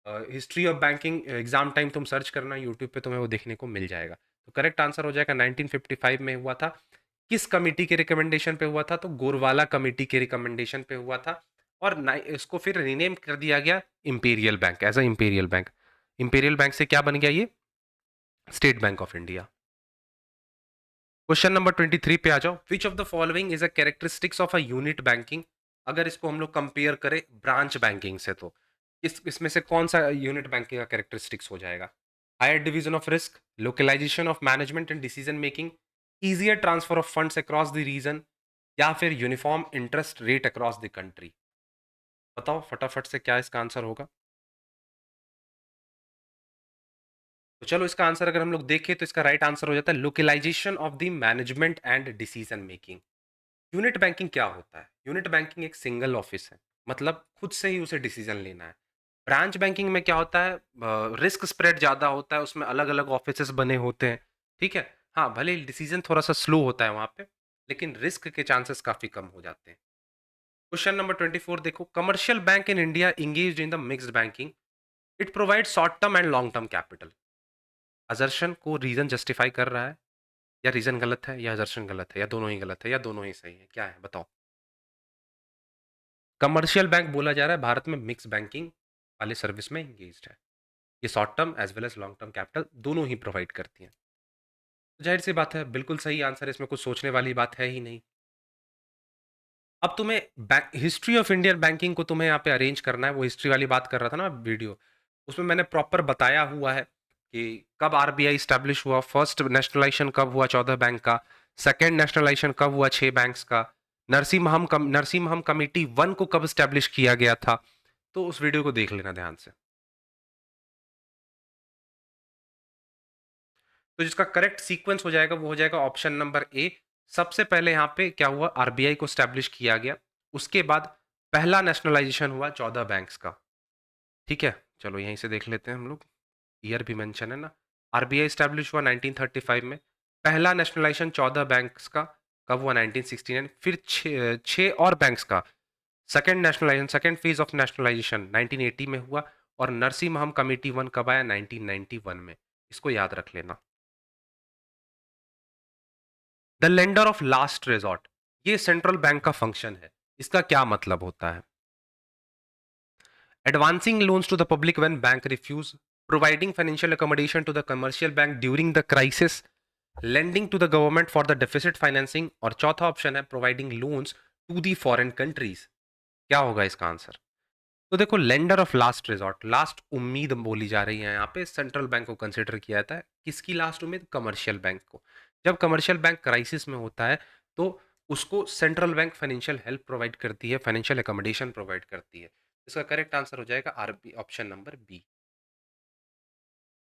history of banking, exam time तुम सर्च करना यूट्यूब पे, तुम्हें वो देखने को मिल जाएगा। तो करेक्ट आंसर हो जाएगा 1955 में हुआ था। किस कमिटी के रिकमेंडेशन पे हुआ था? तो गोरवाला कमिटी के रिकमेंडेशन पे हुआ था। और इसको फिर रीनेम कर दिया गया imperial bank, as a imperial bank. Imperial bank से क्या बन गया ये? State bank of India. Question number 23 पे आ जाओ। Which of the following is a characteristics of a unit banking? अगर इसको हम लोग कंपेयर करें ब्रांच बैंकिंग से, तो इसमें से कौन सा यूनिट बैंकिंग का कैरेक्टरिस्टिक्स हो जाएगा? Higher division of risk, localisation of management and decision making, easier transfer of funds across the region, या फिर uniform interest rate across the country? बताओ फटाफट से क्या इसका आंसर होगा। तो चलो इसका आंसर अगर हम लोग देखें तो इसका राइट आंसर हो जाता है localisation of the management and decision making. Unit banking क्या होता है? यूनिट बैंकिंग एक सिंगल ऑफिस है, मतलब खुद से ही उसे डिसीजन लेना है। ब्रांच बैंकिंग में क्या होता है, रिस्क स्प्रेड ज़्यादा होता है, उसमें अलग अलग ऑफिसेस बने होते हैं। ठीक है, हाँ भले डिसीजन थोड़ा सा स्लो होता है वहाँ पे, लेकिन रिस्क के चांसेस काफ़ी कम हो जाते हैं। क्वेश्चन नंबर 24 देखो। Commercial bank in India engage in the mixed banking, it provide short term and long term capital. अजर्शन को रीजन जस्टिफाई कर रहा है, या रीजन गलत है, या अजर्शन गलत है, या दोनों ही गलत है, या दोनों ही सही है? क्या है बताओ। कमर्शियल बैंक बोला जा रहा है भारत में मिक्स बैंकिंग वाले सर्विस में इंगेज्ड है। ये short term as well as long term capital दोनों ही प्रोवाइड करती हैं। तो जाहिर सी बात है, बिल्कुल सही आंसर, इसमें कुछ सोचने वाली बात है ही नहीं। अब तुम्हें हिस्ट्री ऑफ इंडियन बैंकिंग को तुम्हें यहाँ पे अरेंज करना है, वो हिस्ट्री वाली बात कर रहा था ना वीडियो, उसमें मैंने प्रॉपर बताया हुआ है कि कब आरबीआई स्टैब्लिश हुआ, फर्स्ट नेशनलाइजेशन कब हुआ 14 बैंक का, सेकेंड नेशनलाइजेशन कब हुआ 6 बैंक्स का, नरसिम्हम कमेटी वन को कब स्टैब्लिश किया गया था। तो उस वीडियो को देख लेना ध्यान से। तो जिसका करेक्ट सीक्वेंस हो जाएगा वो हो जाएगा ऑप्शन नंबर ए। सबसे पहले यहाँ पे क्या हुआ, आरबीआई को स्टैब्लिश किया गया, उसके बाद पहला नेशनलाइजेशन हुआ 14 बैंक्स का। ठीक है, चलो यहीं से देख लेते हैं हम लोग, ईयर भी मेंशन है ना। आरबीआई स्टैब्लिश हुआ 1935 में, पहला नेशनलाइजेशन 14 बैंक्स का कब हुआ? 1969। फिर छः और बैंक्स का second nationalisation, second phase of nationalisation 1980 में हुआ, और नरसिम्हम कमेटी वन कब आया? 1991 में। इसको याद रख लेना। The the lender of last resort, ये सेंट्रल बैंक का फंक्शन है। इसका क्या मतलब होता है? Advancing loans to the public when bank refuse, providing financial accommodation to the commercial bank during the crisis, lending to the government for the deficit financing, और चौथा ऑप्शन है providing loans to the foreign countries. क्या होगा इसका answer? तो देखो, lender of last resort, last उम्मीद बोली जा रही है यहाँ पे, सेंट्रल बैंक को कंसिडर किया जाता है। किसकी लास्ट उम्मीद? कमर्शियल बैंक को। जब कमर्शियल बैंक क्राइसिस में होता है तो उसको central bank financial help provide करती है, फाइनेंशियल एकोमोडेशन प्रोवाइड करती है। इसका करेक्ट आंसर हो जाएगा आरबी, ऑप्शन नंबर बी।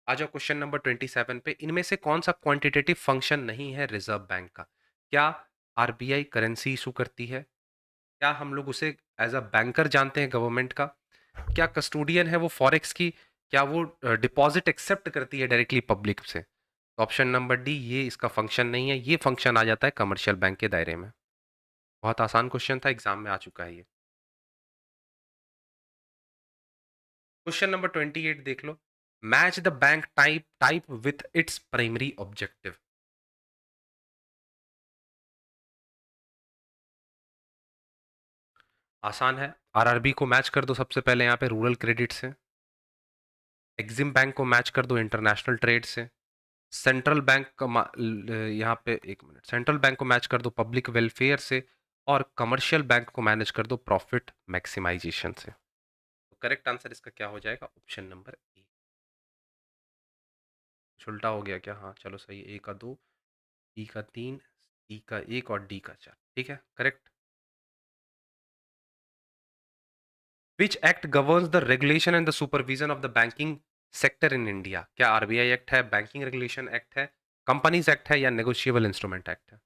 आ जाओ क्वेश्चन नंबर 27 पे। इनमें से कौन सा क्वांटिटेटिव फंक्शन नहीं है रिजर्व बैंक का? क्या आरबीआई करेंसी इशू करती है? क्या हम लोग उसे एज अ बैंकर जानते हैं गवर्नमेंट का? क्या कस्टोडियन है वो फॉरेक्स की? क्या वो डिपॉजिट एक्सेप्ट करती है डायरेक्टली पब्लिक से? ऑप्शन नंबर डी, ये इसका फंक्शन नहीं है। ये फंक्शन आ जाता है कमर्शियल बैंक के दायरे में। बहुत आसान क्वेश्चन था, एग्जाम में आ चुका है ये। क्वेश्चन नंबर 28 देख लो। Match the bank type type with its primary objective. आसान है। आरआरबी को मैच कर दो सबसे पहले यहाँ पे रूरल क्रेडिट से। एक्सिम बैंक को मैच कर दो इंटरनेशनल ट्रेड से। सेंट्रल बैंक का यहाँ पे एक मिनट, सेंट्रल बैंक को मैच कर दो पब्लिक वेलफेयर से। और कमर्शियल बैंक को मैनेज कर दो प्रॉफिट मैक्सिमाइजेशन से। तो करेक्ट आंसर इसका क्या हो जाएगा? ऑप्शन नंबर ए। उल्टा हो गया क्या? हाँ चलो सही। ए का दो, बी का तीन, सी का एक और डी का चार। ठीक है, correct. Which act governs the regulation and the supervision of the banking sector in India? क्या आरबीआई एक्ट है, बैंकिंग रेगुलेशन एक्ट है, कंपनीज एक्ट है, या नेगोशिएबल इंस्ट्रूमेंट एक्ट है?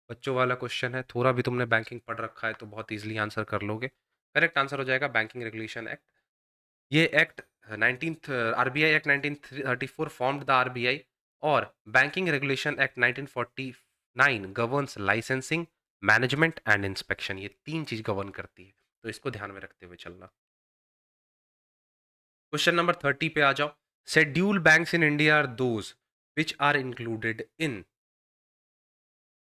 बच्चों वाला क्वेश्चन है, थोड़ा भी तुमने बैंकिंग पढ़ रखा है तो बहुत इजीली आंसर कर लोगे। करेक्ट आंसर हो जाएगा बैंकिंग रेगुलेशन एक्ट। ये act 19 RBI act 1934 formed the RBI, और banking regulation act 1949 governs licensing, management and inspection. ये तीन चीज गवर्न करती है, तो इसको ध्यान में रखते हुए चलना। क्वेश्चन नंबर 30 पे आ जाओ। Schedule banks in India are those which are included in.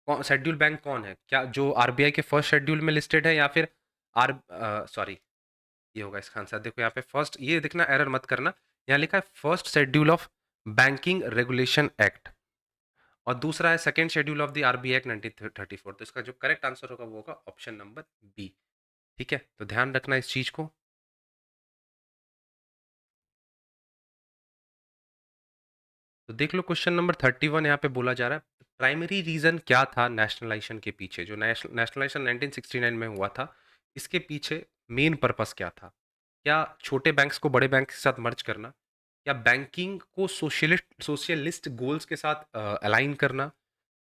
Schedule bank कौन है? क्या जो आरबीआई के फर्स्ट शेड्यूल में लिस्टेड है, या फिर आर सॉरी, ये होगा इसका आंसर। देखो यहाँ पे फर्स्ट, ये देखना एरर मत करना, यहाँ लिखा है first schedule of banking regulation act, और दूसरा है second schedule of the RBI act 1934। तो इसका जो करेक्ट आंसर होगा वो होगा ऑप्शन नंबर बी। ठीक है, तो ध्यान रखना इस चीज को। तो देख लो क्वेश्चन नंबर 31, यहाँ पे बोला जा रहा है प्राइमरी रीजन क्या था नेशनलाइजेशन के पीछे, जो नेशनलाइजेशन 1969 में हुआ था, इसके पीछे मेन पर्पस क्या था? क्या छोटे बैंक्स को बड़े बैंक के साथ मर्ज करना, या बैंकिंग को सोशलिस्ट गोल्स के साथ अलाइन करना,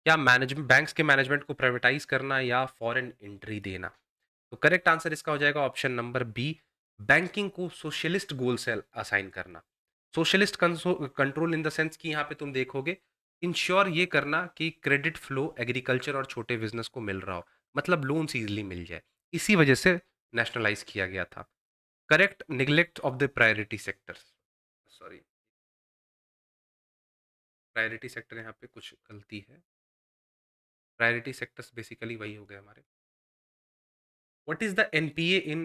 या मैनेजमेंट बैंक्स के मैनेजमेंट को प्राइवेटाइज करना, या फॉरेन एंट्री देना? तो करेक्ट आंसर इसका हो जाएगा ऑप्शन नंबर बी, बैंकिंग को सोशलिस्ट गोल से असाइन करना। Socialist control in the sense कि यहाँ पे तुम देखोगे, इंश्योर ये करना कि क्रेडिट फ्लो एग्रीकल्चर और छोटे बिजनेस को मिल रहा हो, मतलब लोन इजीली मिल जाए। इसी वजह से नेशनलाइज किया गया था। Correct, neglect of the priority sectors. Sorry, priority sector यहाँ पे कुछ गलती है। प्रायोरिटी सेक्टर्स बेसिकली वही हो गए हमारे। What is the NPA in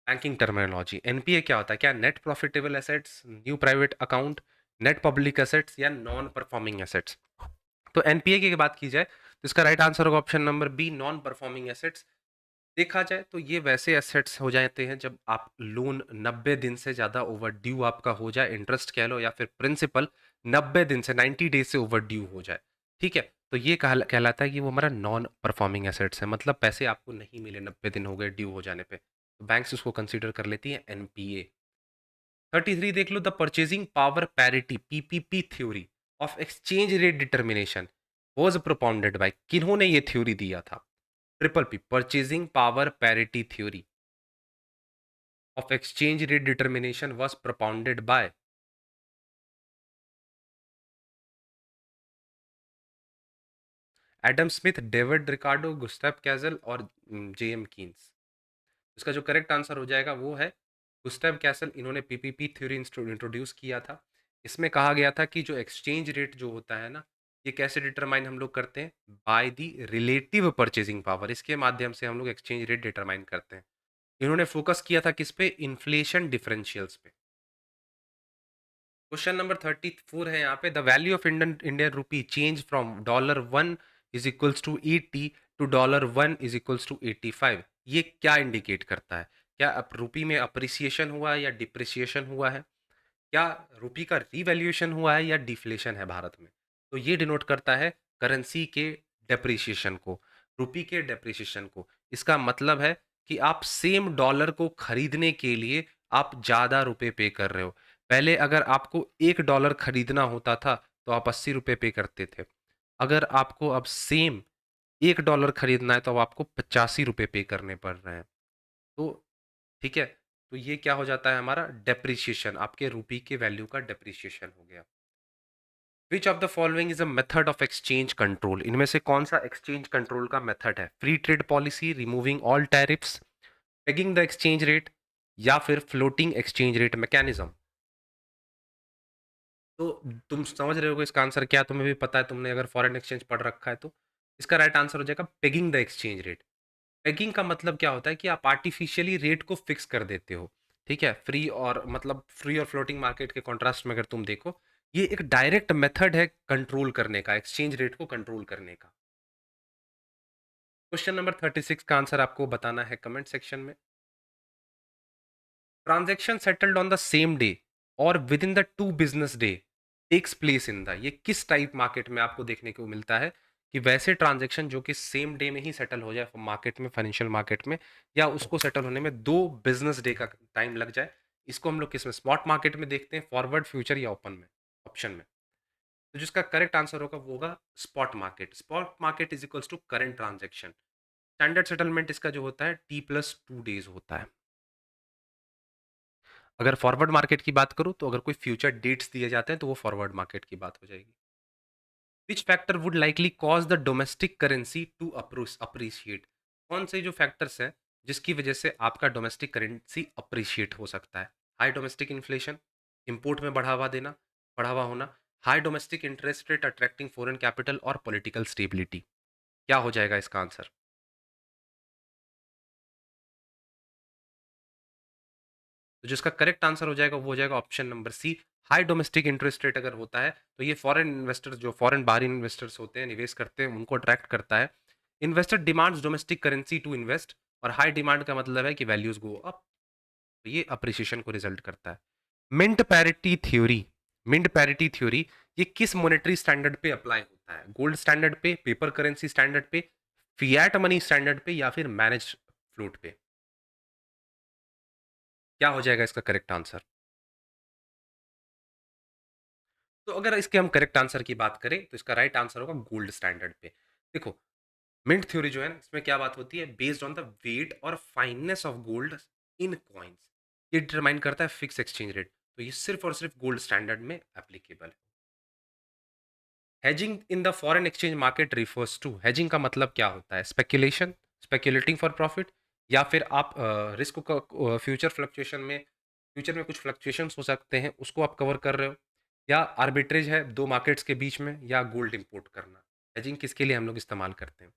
banking terminology? NPA क्या होता है? क्या net profitable assets, new private account, net public assets, या नॉन परफॉर्मिंग एसेट्स? तो एनपीए की बात की जाए तो इसका राइट आंसर होगा option number B, non performing assets. देखा जाए तो ये वैसे एसेट्स हो जाते हैं जब आप लोन 90 दिन से ज़्यादा ओवर ड्यू आपका हो जाए, इंटरेस्ट कह लो या फिर प्रिंसिपल 90 दिन से 90 डेज से ओवर ड्यू हो जाए। ठीक है, तो ये कहलाता है कि वो हमारा नॉन परफॉर्मिंग एसेट्स है, मतलब पैसे आपको नहीं मिले, 90 दिन हो गए ड्यू हो जाने पे, तो बैंक्स उसको कंसीडर कर लेती है एनपीए। 33 देख लो। The purchasing power parity PPP theory of exchange rate determination was propounded by, किन्होंने ये थ्योरी दिया था? Triple P, purchasing power parity theory of exchange rate determination was propounded by Adam Smith, David Ricardo, Gustav Cassel और JM Keynes. इसका जो correct answer हो जाएगा वो है गुस्ताव कैसल। इन्होंने पीपीपी थ्योरी इंट्रोड्यूस किया था। इसमें कहा गया था कि जो एक्सचेंज रेट जो होता है ना, ये कैसे डिटरमाइन हम लोग करते हैं? By the relative purchasing power, इसके माध्यम से हम लोग एक्सचेंज रेट डिटरमाइन करते हैं। इन्होंने फोकस किया था किस पे? इन्फ्लेशन डिफरेंशियल्स पे। क्वेश्चन नंबर 34 है यहाँ पे, the value of Indian Indian rupee change from $1 is equals to 80 to $1 is equals to 85। ये क्या इंडिकेट करता है? क्या अब रूपी में अप्रिसिएशन हुआ है या डिप्रिसिएशन हुआ है? क्या रूपी का रिवैल्यूएशन हुआ है या डिफ्लेशन है भारत में? तो ये डिनोट करता है करेंसी के डेप्रिसिएशन को, रूपी के डेप्रिसिएशन को। इसका मतलब है कि आप सेम डॉलर को खरीदने के लिए आप ज़्यादा रुपए पे कर रहे हो। पहले अगर आपको $1 खरीदना होता था तो आप ₹80 पे करते थे। अगर आपको अब सेम $1 खरीदना है तो अब आपको ₹85 पे करने पड़ रहे हैं। तो ठीक है, तो ये क्या हो जाता है हमारा? डेप्रिसिएशन, आपके रूपी के वैल्यू का डेप्रिसिएशन हो गया। विच of the following is a method of exchange control? इनमें से कौन सा एक्सचेंज कंट्रोल का मेथड है? Free trade policy, removing all tariffs, pegging the exchange rate, या फिर फ्लोटिंग एक्सचेंज रेट मैकेनिज्म? तो तुम समझ रहे हो इसका आंसर क्या? तुम्हें भी पता है, तुमने अगर फॉरेन एक्सचेंज पढ़ रखा है तो इसका राइट आंसर हो जाएगा pegging the exchange rate. Pegging का मतलब क्या होता है कि आप आर्टिफिशियली रेट को फिक्स कर देते हो। ठीक है, फ्री और मतलब फ्री और फ्लोटिंग मार्केट के कॉन्ट्रास्ट में अगर तुम देखो, ये एक डायरेक्ट मेथड है कंट्रोल करने का, एक्सचेंज रेट को कंट्रोल करने का। क्वेश्चन नंबर 36 का आंसर आपको बताना है कमेंट सेक्शन में। Transaction settled on the same day और within the 2 business day takes place in the, ये किस टाइप मार्केट में आपको देखने को मिलता है कि वैसे ट्रांजैक्शन जो कि सेम डे में ही सेटल हो जाए मार्केट में, फाइनेंशियल मार्केट में, या उसको सेटल होने में 2 बिजनेस डे का टाइम लग जाए? इसको हम लोग किस में, स्पॉट मार्केट में देखते हैं, फॉरवर्ड, फ्यूचर या ओपन में, ऑप्शन में? तो जिसका करेक्ट आंसर होगा वो होगा spot market. Spot market is equals to current transaction. Standard settlement इसका जो होता है T+2 days होता है। अगर फॉरवर्ड मार्केट की बात करूं तो अगर कोई फ्यूचर डेट्स दिए जाते हैं तो वो फॉरवर्ड मार्केट की बात हो जाएगी। Which factor would likely cause the domestic currency to appreciate? कौन से जो फैक्टर्स हैं जिसकी वजह से आपका डोमेस्टिक करेंसी अप्रिशिएट हो सकता है? हाई डोमेस्टिक इन्फ्लेशन, इंपोर्ट में बढ़ावा होना, high domestic interest rate attracting foreign capital, और पॉलिटिकल स्टेबिलिटी। क्या हो जाएगा इसका आंसर? तो जिसका करेक्ट आंसर हो जाएगा वो हो जाएगा option number C. High domestic interest rate अगर होता है तो ये फॉरेन इन्वेस्टर्स, जो फॉरेन बाहरी इन्वेस्टर्स होते हैं, निवेश करते हैं, उनको अट्रैक्ट करता है। Investor demands domestic currency to invest, और हाई डिमांड का मतलब है कि वैल्यूज गो अप, तो ये अप्रिसिएशन को रिजल्ट करता है। Mint parity theory, mint parity theory ये किस मॉनेटरी स्टैंडर्ड पे अप्लाई होता है? गोल्ड स्टैंडर्ड पे, पेपर करेंसी स्टैंडर्ड पे, फिएट मनी स्टैंडर्ड पे, या फिर मैनेज फ्लोट पे? क्या हो जाएगा इसका करेक्ट आंसर? तो अगर इसके हम करेक्ट आंसर की बात करें तो इसका राइट आंसर होगा गोल्ड स्टैंडर्ड पे। देखो, मिंट थ्योरी जो है ना, इसमें क्या बात होती है? बेस्ड ऑन द वेट और fineness of gold in coins, ये डिटरमाइन करता है फिक्स एक्सचेंज रेट। तो ये सिर्फ और सिर्फ गोल्ड स्टैंडर्ड में एप्लीकेबल है। Hedging in the foreign exchange market refers to, hedging का मतलब क्या होता है? स्पेकुलेशन, स्पेकुलेटिंग फॉर प्रॉफिट, या फिर आप रिस्क का फ्यूचर फ्लक्चुएशन में, फ्यूचर में कुछ फ्लक्चुएशंस हो सकते हैं उसको आप कवर कर रहे हो, या आर्बिट्रेज है दो मार्केट्स के बीच में, या गोल्ड इंपोर्ट करना। हेजिंग किसके लिए हम लोग इस्तेमाल करते हैं?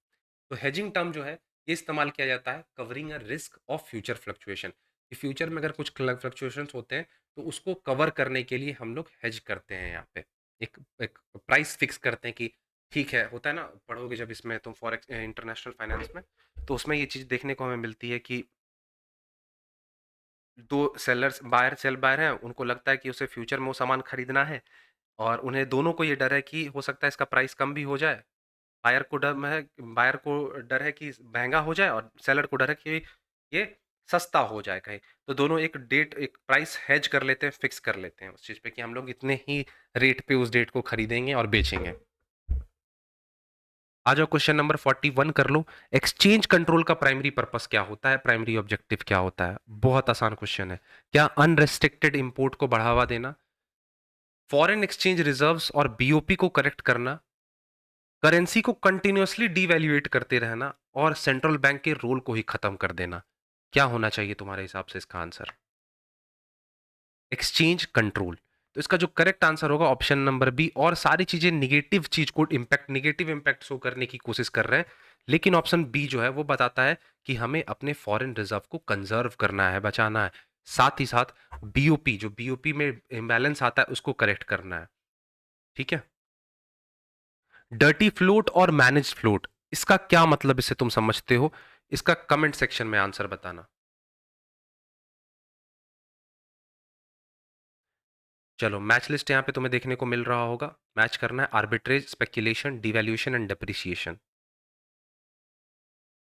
तो हेजिंग टर्म जो है ये इस्तेमाल किया जाता है covering a risk of future fluctuation, कि फ्यूचर में अगर कुछ फ्लक्चुएशंस होते हैं तो उसको कवर करने के लिए हम लोग हेज करते हैं यहाँ पे। एक एक प्राइस फिक्स करते हैं कि ठीक है, होता है ना, पढ़ोगे जब इसमें तुम फॉरेक्स इंटरनेशनल फाइनेंस में, तो उसमें ये चीज़ देखने को हमें मिलती है कि दो सेलर्स, बायर सेल बायर हैं, उनको लगता है कि उसे फ्यूचर में वो सामान खरीदना है, और उन्हें दोनों को ये डर है कि हो सकता है इसका प्राइस कम भी हो जाए। बायर को डर है कि महंगा हो जाए, और सेलर को डर है कि ये सस्ता हो जाए कहीं। तो दोनों एक डेट, एक प्राइस हेज कर लेते हैं, फिक्स कर लेते हैं उस चीज़ पे कि हम लोग इतने ही रेट पे उस डेट को खरीदेंगे और बेचेंगे। आ जाओ क्वेश्चन नंबर 41 कर लो। एक्सचेंज कंट्रोल का प्राइमरी पर्पस क्या होता है? प्राइमरी ऑब्जेक्टिव क्या होता है? बहुत आसान क्वेश्चन है। क्या अनरेस्ट्रिक्टेड इंपोर्ट को बढ़ावा देना, फॉरेन एक्सचेंज रिजर्व्स और बीओपी को करेक्ट करना, करेंसी को कंटिन्यूअसली डिवैल्यूएट करते रहना, और सेंट्रल बैंक के रोल को ही खत्म कर देना? क्या होना चाहिए तुम्हारे हिसाब से इसका आंसर? Exchange control. तो इसका जो करेक्ट आंसर होगा ऑप्शन नंबर बी। और सारी चीजें निगेटिव चीज को नेगेटिव इम्पैक्ट शो करने की कोशिश कर रहे हैं, लेकिन ऑप्शन बी जो है वो बताता है कि हमें अपने फॉरेन रिजर्व को कंजर्व करना है, बचाना है। साथ ही साथ बीओपी, जो बीओपी में इम्बैलेंस आता है उसको करेक्ट करना है। ठीक है। डर्टी फ्लोट और मैनेज फ्लोट, इसका क्या मतलब, इसे तुम समझते हो? इसका कमेंट सेक्शन में आंसर बताना। चलो, मैच लिस्ट यहां पे तुम्हें देखने को मिल रहा होगा। मैच करना है arbitrage, speculation, devaluation and depreciation.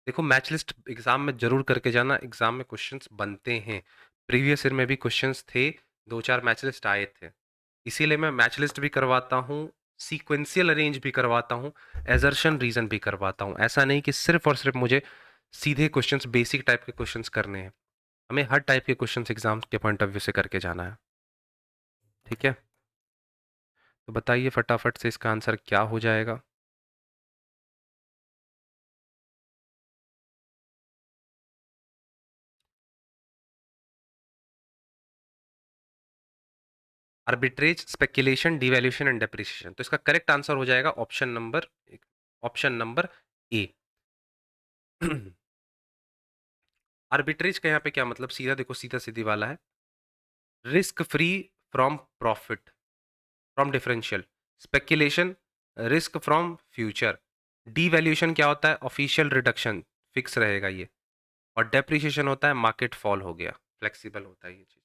देखो, मैच लिस्ट एग्जाम में जरूर करके जाना, एग्जाम में क्वेश्चंस बनते हैं। प्रीवियस ईयर में भी क्वेश्चंस थे, दो चार मैच लिस्ट आए थे। इसीलिए मैं मैच लिस्ट भी करवाता हूँ, सीक्वेंशियल अरेंज भी करवाता हूँ, एजर्शन रीजन भी करवाता हूँ। ऐसा नहीं कि सिर्फ और सिर्फ मुझे सीधे क्वेश्चंस, बेसिक टाइप के क्वेश्चंस करने हैं। हमें हर टाइप के क्वेश्चंस एग्जाम के पॉइंट ऑफ व्यू से करके जाना है। ठीक है, तो बताइए फटाफट से इसका आंसर क्या हो जाएगा। Arbitrage, speculation, devaluation and depreciation. तो इसका करेक्ट आंसर हो जाएगा ऑप्शन नंबर ए। आर्बिट्रेज का यहाँ पे क्या मतलब, सीधा देखो, सीधा सीधी वाला है। Risk free from profit, from differential. Speculation, risk from future. Devaluation क्या होता है, ऑफिशियल रिडक्शन, फिक्स रहेगा ये। और डेप्रिसिएशन होता है मार्केट फॉल हो गया, फ्लेक्सिबल होता है ये चीज।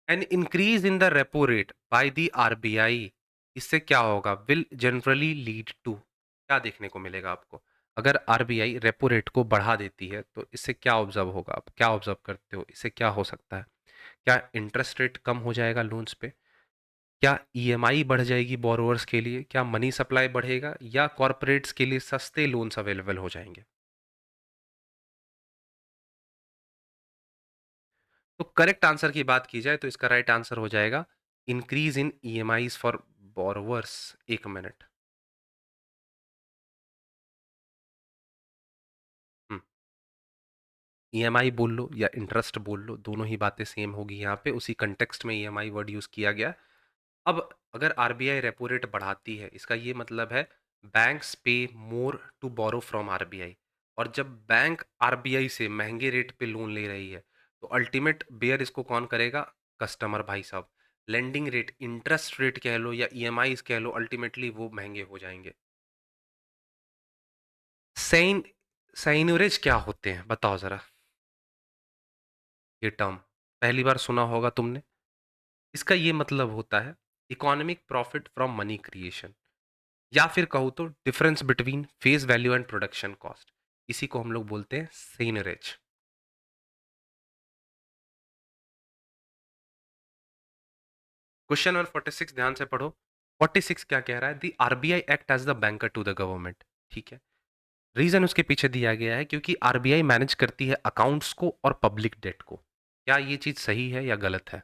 An increase in the repo rate by the RBI, इससे क्या होगा, विल जनरली लीड टू, क्या देखने को मिलेगा आपको? अगर आरबीआई रेपो रेट को बढ़ा देती है तो इससे क्या ऑब्जर्व होगा, आप क्या ऑब्जर्व करते हो, इससे क्या हो सकता है? क्या इंटरेस्ट रेट कम हो जाएगा लोन्स पे? क्या ईएमआई बढ़ जाएगी बोरोवर्स के लिए? क्या मनी सप्लाई बढ़ेगा? या कॉरपोरेट्स के लिए सस्ते लोन्स अवेलेबल हो जाएंगे? तो करेक्ट आंसर की बात की जाए तो इसका राइट आंसर हो जाएगा increase in EMIs for borrowers. एक मिनट। ईएमआई बोल लो या इंटरेस्ट बोल लो, दोनों ही बातें सेम होगी यहाँ पे, उसी कंटेक्स्ट में ईएमआई वर्ड यूज किया गया। अब अगर आरबीआई रेपो रेट बढ़ाती है, इसका ये मतलब है banks pay more to borrow from RBI. और जब बैंक आरबीआई से महंगे रेट पे लोन ले रही है तो अल्टीमेट बेयर इसको कौन करेगा? कस्टमर भाई साहब। लेंडिंग रेट, इंटरेस्ट रेट कह लो या ईएमआई कह लो, अल्टीमेटली वो महंगे हो जाएंगे। साइन साइनोरेज क्या होते हैं बताओ जरा, ये टर्म पहली बार सुना होगा तुमने। इसका ये मतलब होता है economic profit from money creation, या फिर कहूँ तो difference between face value and production cost. इसी को हम लोग बोलते हैं सेनरेज। क्वेश्चन नंबर 46 ध्यान से पढ़ो। 46 क्या कह रहा है, the RBI act as the banker to the government. ठीक है, रीजन उसके पीछे दिया गया है क्योंकि आरबीआई मैनेज करती है अकाउंट्स को और पब्लिक डेट को। क्या ये चीज सही है या गलत है?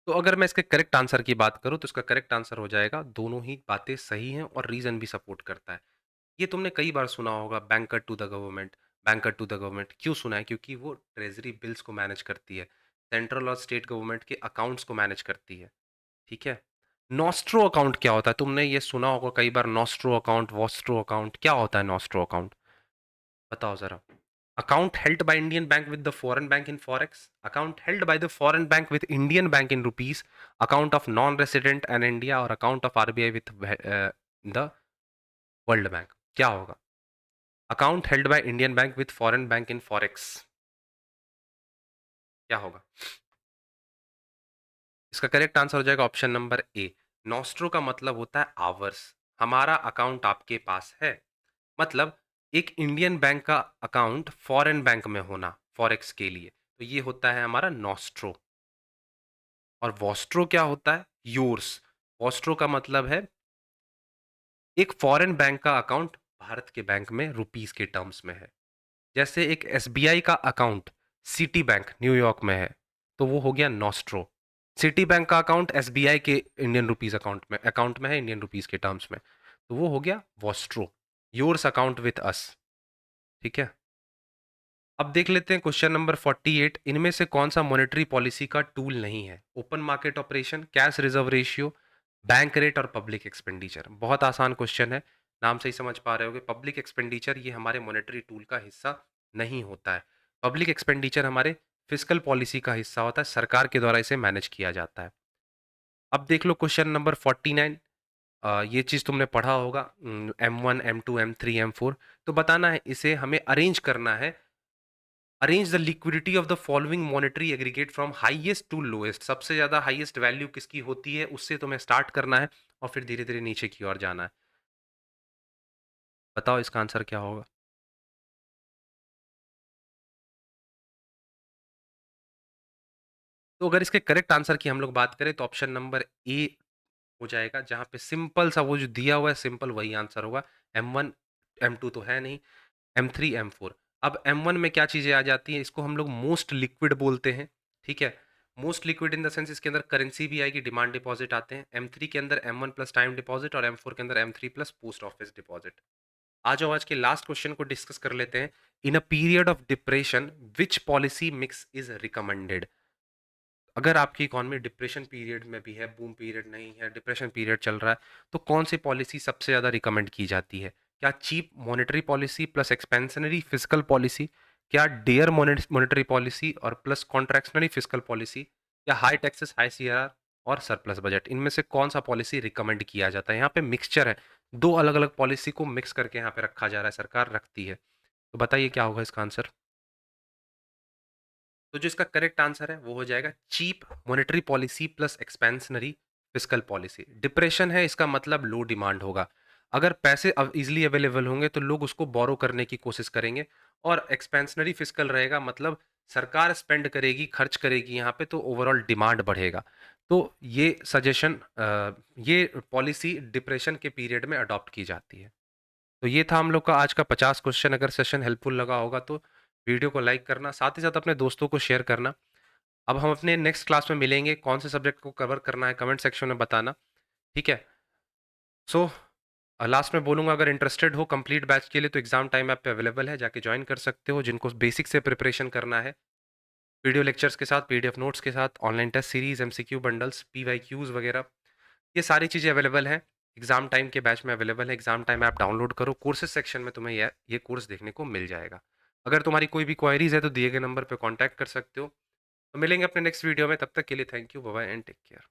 तो अगर मैं इसके करेक्ट आंसर की बात करूं तो इसका करेक्ट आंसर हो जाएगा दोनों ही बातें सही हैं और रीजन भी सपोर्ट करता है। ये तुमने कई बार सुना होगा, banker to the government. Banker to the government क्यों सुना है? क्योंकि वो ट्रेजरी बिल्स को मैनेज करती है, सेंट्रल और स्टेट गवर्नमेंट के अकाउंट्स को मैनेज करती है। ठीक है। नॉस्ट्रो अकाउंट क्या होता है? तुमने ये सुना होगा कई बार, नॉस्ट्रो अकाउंट, वॉस्ट्रो अकाउंट। क्या होता है नॉस्ट्रो अकाउंट, बताओ जरा। Account held by Indian bank with the foreign bank in forex, account held by the foreign bank with Indian bank in rupees, account of non-resident and India, और account of RBI with the world bank। क्या होगा? Account held by Indian bank with foreign bank in forex, क्या होगा? इसका correct answer हो जाएगा option number ए। Nostro का मतलब होता है आवर्स। हमारा अकाउंट आपके पास है, मतलब एक इंडियन बैंक का अकाउंट फॉरेन बैंक में होना फॉरेक्स के लिए, तो ये होता है हमारा नॉस्ट्रो। और वॉस्ट्रो क्या होता है? योर्स। वॉस्ट्रो का मतलब है एक फॉरेन बैंक का अकाउंट भारत के बैंक में रुपीस के टर्म्स में है। जैसे एक एसबीआई का अकाउंट सिटी बैंक न्यूयॉर्क में है, तो वो हो गया नॉस्ट्रो। सिटी बैंक का अकाउंट एसबीआई के इंडियन रुपीस अकाउंट में है, इंडियन रुपीस के टर्म्स में, तो वो हो गया Vostro. Yours account with us. ठीक है। अब देख लेते हैं क्वेश्चन नंबर 48, इनमें से कौन सा मॉनेटरी पॉलिसी का टूल नहीं है? Open market operation, cash reserve ratio, bank rate और पब्लिक एक्सपेंडिचर। बहुत आसान क्वेश्चन है, नाम से ही समझ पा रहे होगे। पब्लिक एक्सपेंडिचर ये हमारे मॉनेटरी टूल का हिस्सा नहीं होता है। पब्लिक एक्सपेंडिचर हमारे फिस्कल पॉलिसी का हिस्सा होता है, सरकार के द्वारा इसे मैनेज किया जाता है। अब देख लो क्वेश्चन नंबर 49, ये चीज़ तुमने पढ़ा होगा, M1, M2, M3, M4। तो बताना है, इसे हमें अरेंज करना है। Arrange the liquidity of the following monetary aggregate from highest to lowest. सबसे ज्यादा हाईएस्ट वैल्यू किसकी होती है उससे तुम्हें स्टार्ट करना है और फिर धीरे धीरे नीचे की ओर जाना है। बताओ इसका आंसर क्या होगा? तो अगर इसके करेक्ट आंसर की हम लोग बात करें तो ऑप्शन नंबर ए हो जाएगा, जहां पे सिंपल सा वो जो दिया हुआ है सिंपल वही आंसर होगा। M1 M2 तो है नहीं, M3 M4। अब M1 में क्या चीजें आ जाती हैं, इसको हम लोग मोस्ट लिक्विड बोलते हैं। ठीक है, most liquid in the sense इसके अंदर करेंसी भी आएगी, डिमांड डिपॉजिट आते हैं। M3 के अंदर M1 प्लस टाइम डिपॉजिट और M4 के अंदर M3 plus post office deposit. आ जाओ आज के लास्ट क्वेश्चन को डिस्कस कर लेते हैं। In a period of depression which policy mix is recommended? अगर आपकी इकॉनमी डिप्रेशन पीरियड में भी है, बूम पीरियड नहीं है, डिप्रेशन पीरियड चल रहा है, तो कौन सी पॉलिसी सबसे ज़्यादा रिकमेंड की जाती है? क्या cheap monetary policy plus expansionary physical policy, क्या डेयर मॉनेटरी पॉलिसी और प्लस कॉन्ट्रैक्शनरी फिजिकल पॉलिसी, या हाई टैक्सेस हाई सीआर और सरप्लस बजट? इनमें से कौन सा पॉलिसी रिकमेंड किया जाता है? यहाँ पे मिक्सचर है, दो अलग अलग पॉलिसी को मिक्स करके यहाँ पे रखा जा रहा है, सरकार रखती है। तो बताइए क्या होगा इसका आंसर? तो जो इसका करेक्ट आंसर है वो हो जाएगा cheap monetary policy plus expansionary fiscal policy. Depression है इसका मतलब लो डिमांड होगा। अगर पैसे अब इजीली अवेलेबल होंगे तो लोग उसको बोरो करने की कोशिश करेंगे। और एक्सपेंशनरी फिस्कल रहेगा मतलब सरकार स्पेंड करेगी, खर्च करेगी यहाँ पे, तो ओवरऑल डिमांड बढ़ेगा। तो ये सजेशन, ये पॉलिसी डिप्रेशन के पीरियड में अडॉप्ट की जाती है। तो ये था हम लोग का आज का 50 क्वेश्चन। अगर सेशन हेल्पफुल लगा होगा तो वीडियो को लाइक करना, साथ ही साथ अपने दोस्तों को शेयर करना। अब हम अपने नेक्स्ट क्लास में मिलेंगे, कौन से सब्जेक्ट को कवर करना है कमेंट सेक्शन में बताना। ठीक है। सो लास्ट में बोलूँगा, अगर इंटरेस्टेड हो कंप्लीट बैच के लिए तो एग्जाम टाइम ऐप पे अवेलेबल है, जाके ज्वाइन कर सकते हो। जिनको बेसिक से प्रिपरेशन करना है, वीडियो लेक्चर्स के साथ, पीडीएफ नोट्स के साथ, online test series, MCQ bundles, PYQs वगैरह, ये सारी चीज़ें अवेलेबल हैं। एग्जाम टाइम के बैच में अवेलेबल है। एग्जाम टाइम ऐप डाउनलोड करो, कोर्सेज सेक्शन में तुम्हें ये कोर्स देखने को मिल जाएगा। अगर तुम्हारी कोई भी क्वायरीज है तो दिए गए नंबर पर कॉन्टैक्ट कर सकते हो। तो मिलेंगे अपने नेक्स्ट वीडियो में, तब तक के लिए thank you, bye bye and take care.